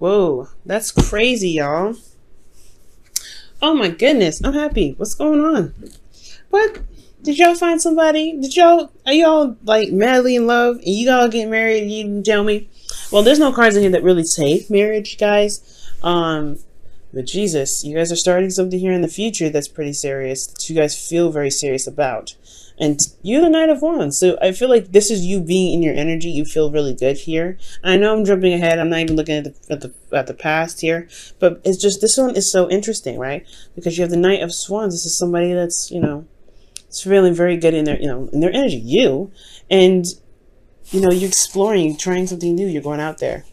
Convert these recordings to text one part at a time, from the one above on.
Whoa, that's crazy, y'all. Oh my goodness, I'm happy. What's going on? What? Did y'all find somebody? Are y'all like madly in love and you all get married and you didn't tell me? Well, there's no cards in here that really say marriage, guys. But Jesus, you guys are starting something here in the future that's pretty serious, that you guys feel very serious about. And you're the Knight of Wands, so I feel like this is you being in your energy. You feel really good here. I know I'm jumping ahead. I'm not even looking at the past here, but it's just this one is so interesting, right? Because you have the Knight of Swords. This is somebody that's it's feeling very good in their in their energy. And you're exploring, you're trying something new. You're going out there.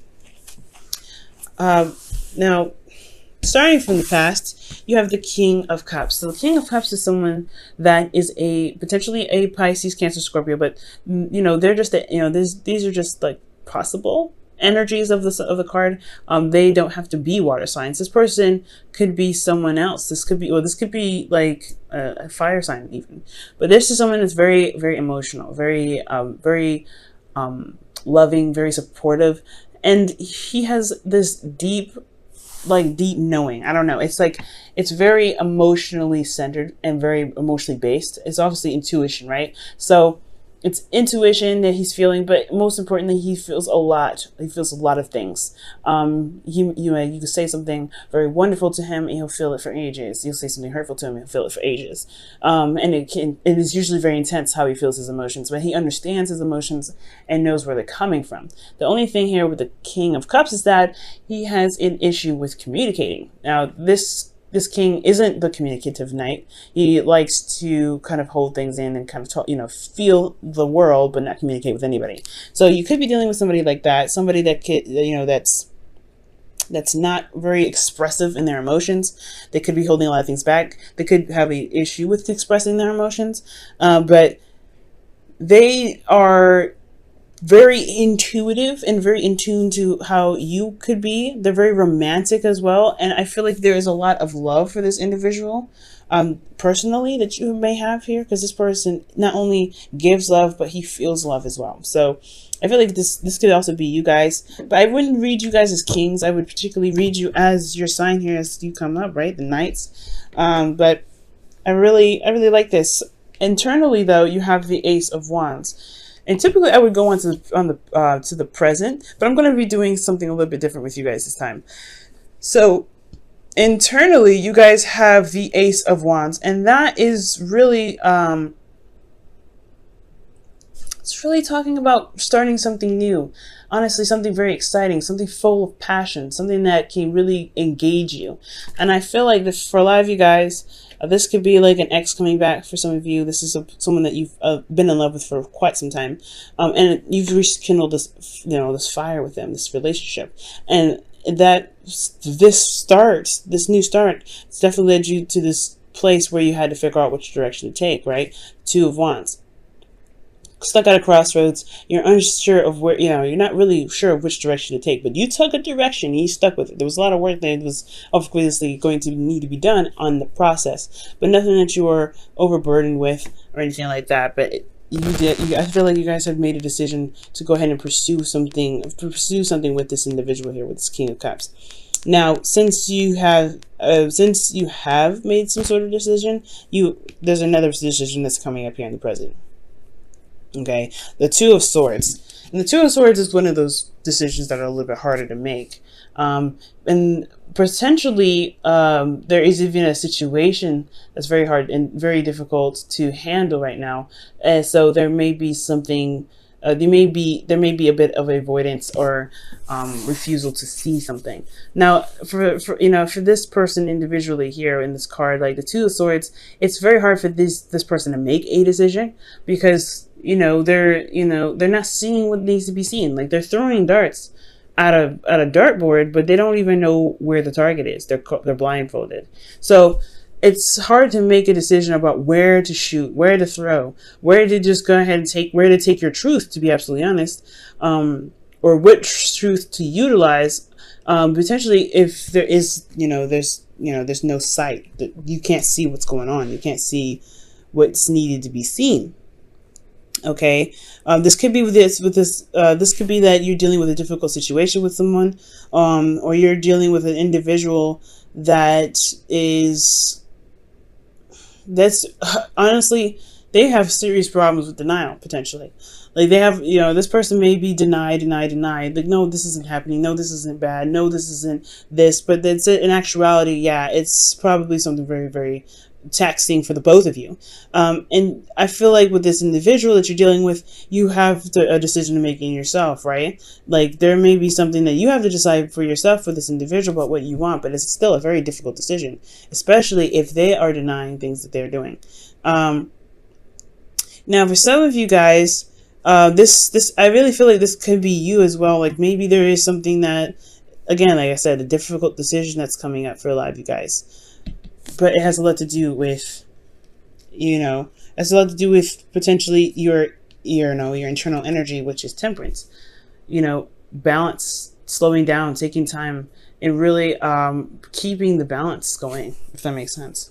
Now, starting from the past, you have the King of Cups. So the King of Cups is someone that is potentially a Pisces, Cancer, Scorpio, but they're just these are just like possible energies of the card. They don't have to be water signs. This person could be someone else. This could be like a fire sign even. But this is someone that's very, very emotional, very loving, very supportive, and he has this deep knowing. I don't know. It's like, it's very emotionally centered and very emotionally based. It's obviously intuition, right? So it's intuition that he's feeling, but most importantly, he feels a lot. He feels a lot of things. You can say something very wonderful to him and he'll feel it for ages. You'll say something hurtful to him and he'll feel it for ages. And it is usually very intense how he feels his emotions, but he understands his emotions and knows where they're coming from. The only thing here with the King of Cups is that he has an issue with communicating. Now, this king isn't the communicative knight. He likes to kind of hold things in and kind of talk, feel the world, but not communicate with anybody. So you could be dealing with somebody like that, somebody that could, that's not very expressive in their emotions. They could be holding a lot of things back. They could have an issue with expressing their emotions, but they are very intuitive and very in tune to how you could be. They're very romantic as well, and I feel like there is a lot of love for this individual personally that you may have here, because this person not only gives love, but he feels love as well. So I feel like this could also be you guys, but I wouldn't read you guys as kings. I would particularly read you as your sign here as you come up, right? The knights. But I really like this. Internally though, you have the Ace of Wands. And typically I would go on to the present, but I'm going to be doing something a little bit different with you guys this time. So internally, you guys have the Ace of Wands, and that is really, it's really talking about starting something new. Honestly, something very exciting, something full of passion, something that can really engage you. And I feel like this, for a lot of you guys, this could be like an ex coming back for some of you. This is someone that you've been in love with for quite some time, and you've rekindled this, this fire with them, this relationship, and that this new start, it's definitely led you to this place where you had to figure out which direction to take. Right, Two of Wands. Stuck at a crossroads, you're unsure of where, you're not really sure of which direction to take, but you took a direction and you stuck with it. There was a lot of work that was obviously going to need to be done on the process, but nothing that you were overburdened with or anything like that. But I feel like you guys have made a decision to go ahead and pursue something with this individual here, with this King of Cups. Now, since you have made some sort of decision, there's another decision that's coming up here in the present. Okay, the Two of Swords. And the Two of Swords is one of those decisions that are a little bit harder to make. And potentially, there is even a situation that's very hard and very difficult to handle right now. So there may be something, there may be a bit of avoidance or refusal to see something. Now, for this person individually here in this card, like the Two of Swords, it's very hard for this person to make a decision, because they're not seeing what needs to be seen. Like, they're throwing darts at a dartboard, but they don't even know where the target is. They're blindfolded. So it's hard to make a decision about where to shoot, where to throw, where to just go ahead and take your truth, to be absolutely honest, or which truth to utilize. Potentially, if there is, there's no sight, that you can't see what's going on. You can't see what's needed to be seen. Okay, this could be this could be that you're dealing with a difficult situation with someone, or you're dealing with an individual that is that's honestly, they have serious problems with denial potentially. Like they have, this person may be denied, like, no, this isn't happening, no, this isn't bad, no, this isn't this, but that's it. In actuality, yeah, it's probably something very, very taxing for the both of you. And I feel like with this individual that you're dealing with, you have a decision to make in yourself, right? Like there may be something that you have to decide for yourself for this individual about what you want, but it's still a very difficult decision, especially if they are denying things that they're doing. Now, for some of you guys, this I really feel like this could be you as well. Like maybe there is something that, again, like I said, a difficult decision that's coming up for a lot of you guys, but it has a lot to do with, has a lot to do with potentially your internal energy, which is temperance. Balance, slowing down, taking time, and really keeping the balance going, if that makes sense.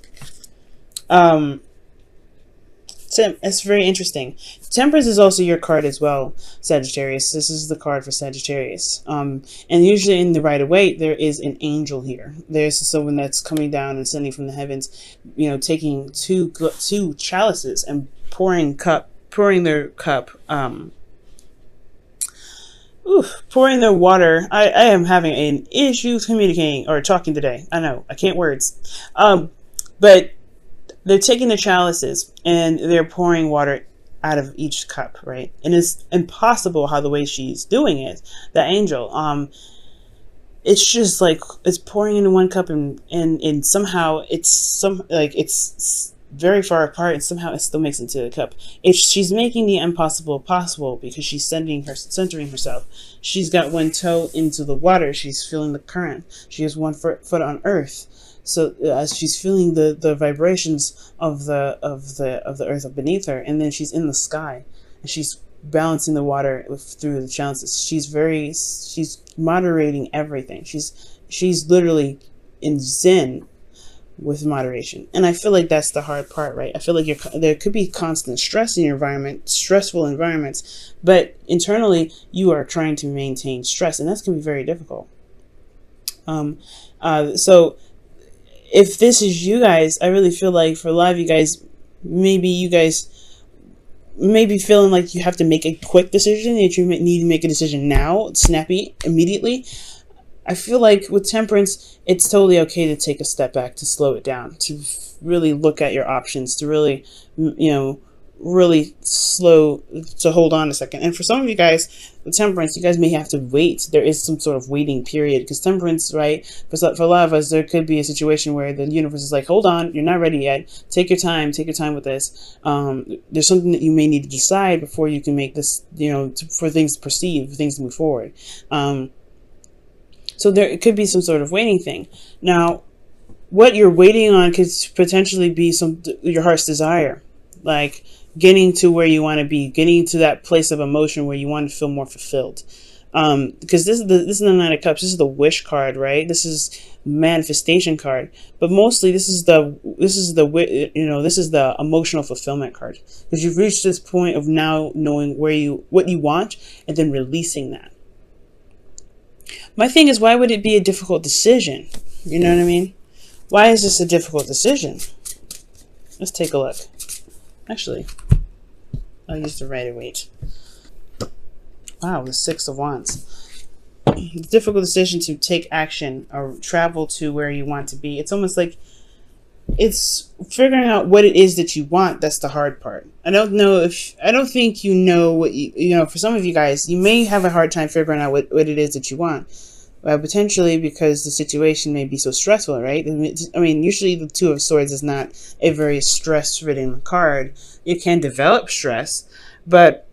It's very interesting. Temperance is also your card as well, Sagittarius. This is the card for Sagittarius. And usually in the Rider-Waite, there is an angel here. There's someone that's coming down and sending from the heavens, taking two chalices and pouring their cup, pouring their water. I am having an issue communicating or talking today. I know, I can't words. But they're taking the chalices and they're pouring water out of each cup, right? And it's impossible how the way she's doing it, the angel. It's just like it's pouring into one cup and somehow it's very far apart and somehow it still makes it into the cup. She's making the impossible possible because she's centering herself. She's got one toe into the water. She's feeling the current. She has one foot on earth. So as she's feeling the vibrations of the earth beneath her, and then she's in the sky, and she's balancing the water through the chalices. She's moderating everything. She's literally in zen with moderation, and I feel like that's the hard part, right? I feel like there could be constant stress in your environment, stressful environments, but internally you are trying to maintain stress, and that's gonna be very difficult. So if this is you guys, I really feel like for a lot of you guys may be feeling like you have to make a quick decision, that you need to make a decision now, snappy, immediately. I feel like with temperance, it's totally okay to take a step back, to slow it down, to really look at your options, to really, really slow, to hold on a second. And for some of you guys, with temperance, you guys may have to wait. There is some sort of waiting period, because temperance, right, for a lot of us, there could be a situation where the universe is like, hold on, you're not ready yet. Take your time with this. There's something that you may need to decide before you can make this, for things to proceed, for things to move forward. So there could be some sort of waiting thing. Now, what you're waiting on could potentially be your heart's desire, like getting to where you want to be, getting to that place of emotion where you want to feel more fulfilled. Because this is the Nine of Cups. This is the wish card, right? This is manifestation card. But mostly, this is the emotional fulfillment card, because you've reached this point of now knowing what you want and then releasing that. My thing is, why would it be a difficult decision? You know what I mean? Why is this a difficult decision? Let's take a look. Actually, I'll use the Rider-Waite. Wow, the Six of Wands. The difficult decision to take action or travel to where you want to be. It's almost like it's figuring out what it is that you want. That's the hard part. I don't think you know what for some of you guys, you may have a hard time figuring out what it is that you want. Potentially because the situation may be so stressful, right? I mean, usually the Two of Swords is not a very stress-ridden card. It can develop stress, but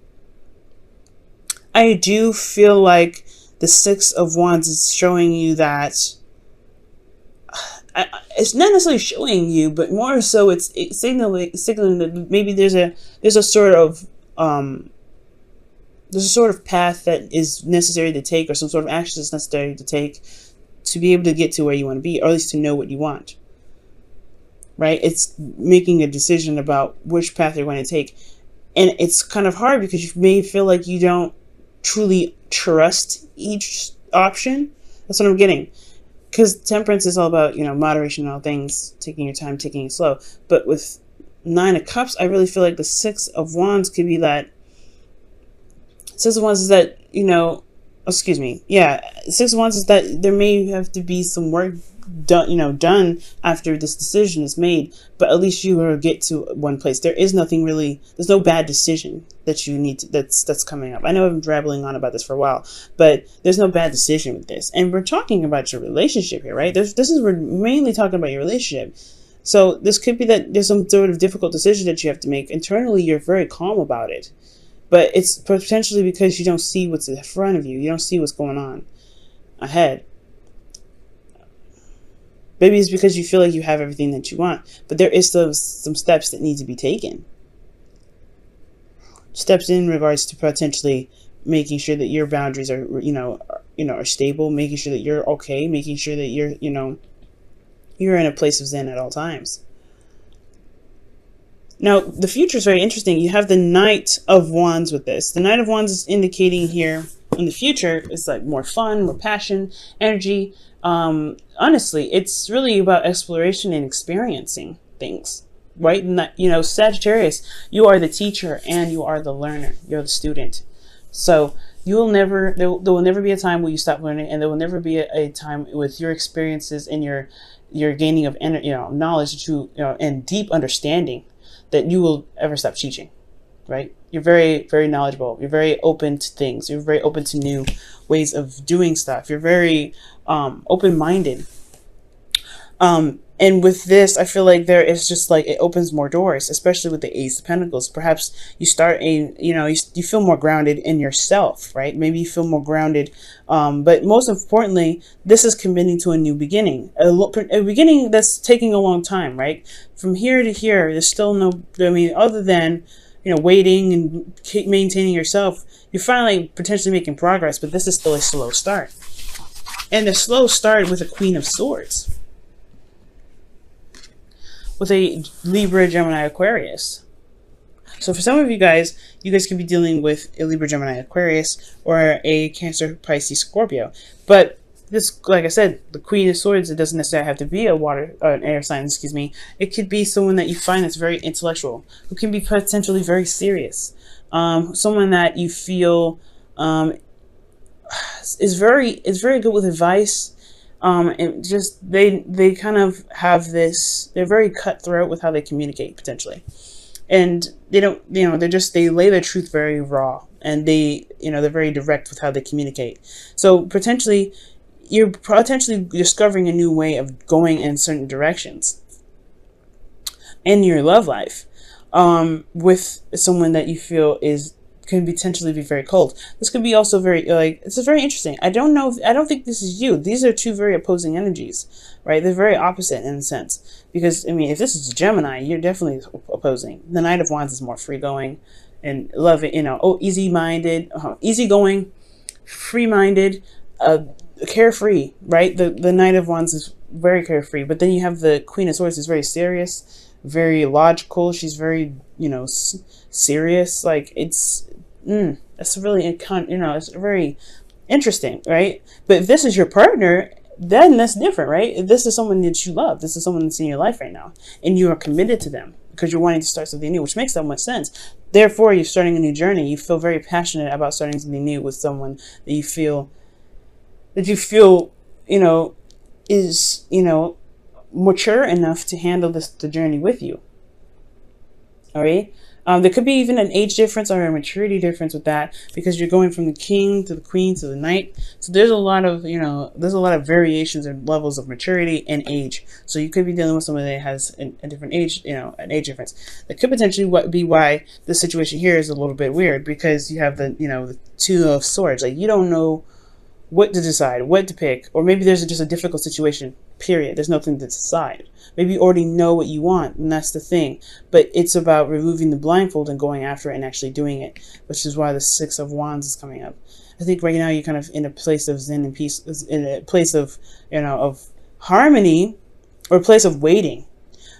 I do feel like the Six of Wands is showing you that it's not necessarily showing you, but more so it's signaling that maybe there's a sort of path that is necessary to take, or some sort of action that's necessary to take to be able to get to where you want to be, or at least to know what you want, right? It's making a decision about which path you're going to take. And it's kind of hard because you may feel like you don't truly trust each option. That's what I'm getting. Because temperance is all about, moderation in all things, taking your time, taking it slow. But with 9 of Cups, I really feel like the 6 of Wands could be that. 6 of Wands is that, excuse me. Yeah, 6 of Wands is that there may have to be some work done after this decision is made, but at least you will get to one place. There's no bad decision that you need to, that's coming up. I know I've been rambling on about this for a while, but there's no bad decision with this. And we're talking about your relationship here, right? We're mainly talking about your relationship. So this could be that there's some sort of difficult decision that you have to make. Internally, you're very calm about it, but it's potentially because you don't see what's in front of you. You don't see what's going on ahead. Maybe it's because you feel like you have everything that you want, but there is some steps that need to be taken. Steps in regards to potentially making sure that your boundaries are, are stable, making sure that you're okay, making sure that you're in a place of zen at all times. Now, the future is very interesting. You have the Knight of Wands with this. The Knight of Wands is indicating here in the future is like more fun, more passion, energy. Honestly, it's really about exploration and experiencing things, right? And Sagittarius, you are the teacher and you are the learner. You're the student. So there will never be a time where you stop learning, and there will never be a time with your experiences and your gaining of knowledge and deep understanding that you will ever stop teaching, right? You're very, very knowledgeable. You're very open to things. You're very open to new ways of doing stuff. You're very open-minded. And with this, I feel like there is just like, it opens more doors, especially with the Ace of Pentacles. Perhaps you start you feel more grounded in yourself, right? Maybe you feel more grounded. But most importantly, this is committing to a new beginning, a beginning that's taking a long time, right? From here to here, there's still other than, waiting and maintaining yourself, you're finally potentially making progress, but this is still a slow start. And the slow start with a Queen of Swords, with a Libra, Gemini, Aquarius. So for some of you guys could be dealing with a Libra, Gemini, Aquarius, or a Cancer, Pisces, Scorpio. But this, like I said, the Queen of Swords, it doesn't necessarily have to be an air sign, It could be someone that you find that's very intellectual, who can be potentially very serious. Someone that you feel is very good with advice. And just they kind of have this, they're very cutthroat with how they communicate potentially, and they don't, they lay their truth very raw, and they're very direct with how they communicate. So you're potentially discovering a new way of going in certain directions in your love life, with someone that you feel can potentially be very cold. This could be also it's very interesting. I don't think this is you. These are two very opposing energies, right? They're very opposite in a sense, because if this is a Gemini, you're definitely opposing. The Knight of Wands is more free-going and easy-minded, easygoing, free-minded, carefree, right? The Knight of Wands is very carefree, but then you have the Queen of Swords, who's very serious, very logical. She's very, serious. Like it's really, it's very interesting, right? But if this is your partner, then that's different, right? If this is someone that you love, this is someone that's in your life right now, and you are committed to them because you're wanting to start something new, which makes so much sense. Therefore, you're starting a new journey. You feel very passionate about starting something new with someone that you feel, is, mature enough to handle the journey with you. All right. There could be even an age difference or a maturity difference with that, because you're going from the King to the Queen to the Knight. So there's a lot of, variations and levels of maturity and age. So you could be dealing with someone that has a different age, an age difference. That could potentially be why the situation here is a little bit weird, because you have the Two of Swords. Like, you don't know what to decide, what to pick, or maybe there's just a difficult situation, period. There's nothing to decide. Maybe you already know what you want, and that's the thing. But it's about removing the blindfold and going after it and actually doing it, which is why the Six of Wands is coming up. I think right now you're kind of in a place of zen and peace, in a place of, of harmony, or a place of waiting.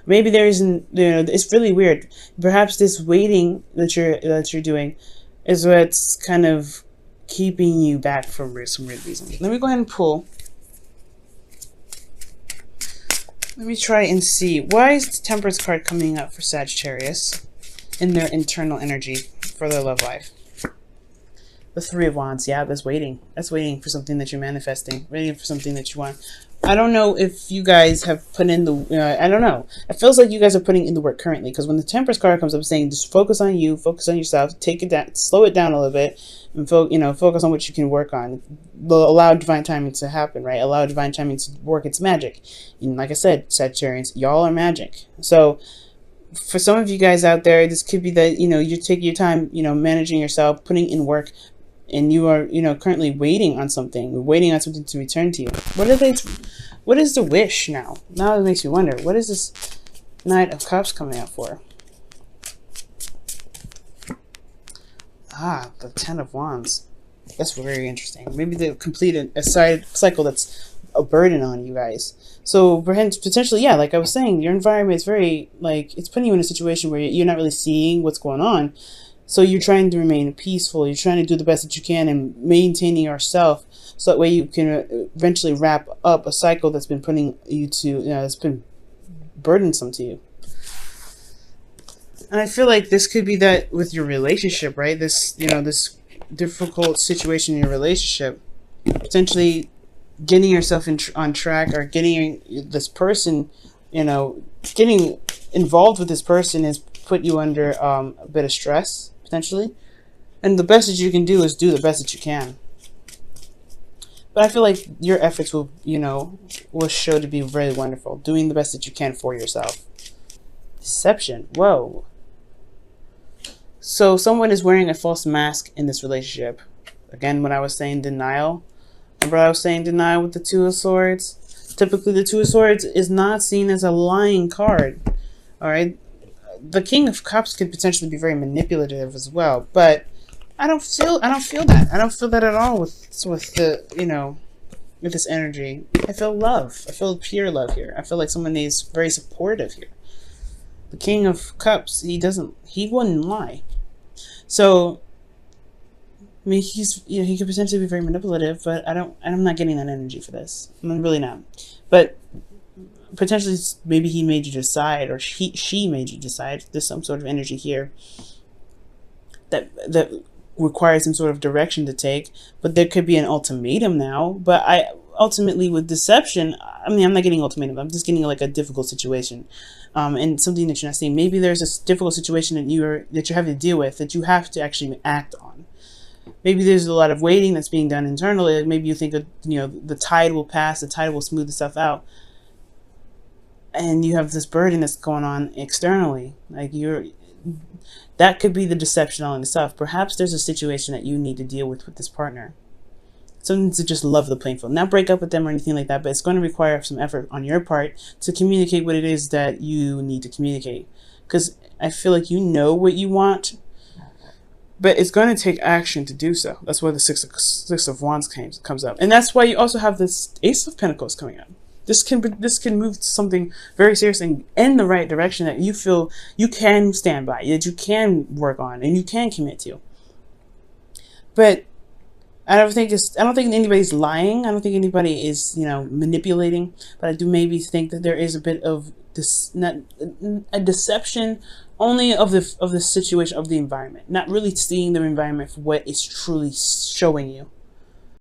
Maybe there isn't, it's really weird. Perhaps this waiting that you're doing is what's kind of keeping you back for some weird reason. Let me go ahead and pull. Let me try and see. Why is the Temperance card coming up for Sagittarius in their internal energy for their love life? The Three of Wands. Yeah, that's waiting. That's waiting for something that you're manifesting. Waiting for something that you want. I don't know if you guys have put in the... I don't know. It feels like you guys are putting in the work currently. Because when the Temperance card comes up saying, just focus on you, focus on yourself, take it down, slow it down a little bit, and focus on what you can work on. Allow divine timing to happen, right? Allow divine timing to work its magic. And like I said, Sagittarians, y'all are magic. So for some of you guys out there, this could be that, you take your time, managing yourself, putting in work, and you are, currently waiting on something to return to you. What is the wish now? Now it makes me wonder, what is this Knight of Cups coming up for? Ah, the Ten of Wands. That's very interesting. Maybe they complete a side cycle that's a burden on you guys. So potentially, yeah, like I was saying, your environment is very, it's putting you in a situation where you're not really seeing what's going on. So you're trying to remain peaceful. You're trying to do the best that you can and maintaining yourself, so that way you can eventually wrap up a cycle that's been putting you to, that's been burdensome to you. And I feel like this could be that with your relationship, right? This, this difficult situation in your relationship, potentially getting yourself on track, or getting this person, getting involved with this person has put you under a bit of stress, potentially. And the best that you can do is do the best that you can. But I feel like your efforts will show to be very wonderful. Doing the best that you can for yourself. Deception. Whoa. So someone is wearing a false mask in this relationship. Again, when I was saying denial. Remember I was saying denial with the Two of Swords? Typically the Two of Swords is not seen as a lying card. Alright? The King of Cups could potentially be very manipulative as well, but I don't feel that. I don't feel that at all with the with this energy. I feel love. I feel pure love here. I feel like someone is very supportive here. The King of Cups, he wouldn't lie. So I mean, he could potentially be very manipulative, but I'm not getting that energy for this. I'm really not. But potentially, maybe he made you decide, or she made you decide. There's some sort of energy here that requires some sort of direction to take. But there could be an ultimatum now. But ultimately with deception, I mean, I'm not getting ultimatum. I'm just getting like a difficult situation, and something that you're not seeing. Maybe there's a difficult situation that you're having to deal with that you have to actually act on. Maybe there's a lot of waiting that's being done internally. Like maybe you think the tide will pass, the tide will smooth itself out. And you have this burden that's going on externally. That could be the deception all in itself. Perhaps there's a situation that you need to deal with this partner. Something to just love the playing field. Not break up with them or anything like that, but it's going to require some effort on your part to communicate what it is that you need to communicate. Because I feel like you know what you want, but it's going to take action to do so. That's why the Six of Wands comes up. And that's why you also have this Ace of Pentacles coming up. This can move to something very serious and in the right direction that you feel you can stand by, that you can work on, and you can commit to. But I don't think anybody's lying. I don't think anybody is manipulating. But I do maybe think that there is a bit of a deception only of the situation, of the environment, not really seeing the environment for what it's truly showing you.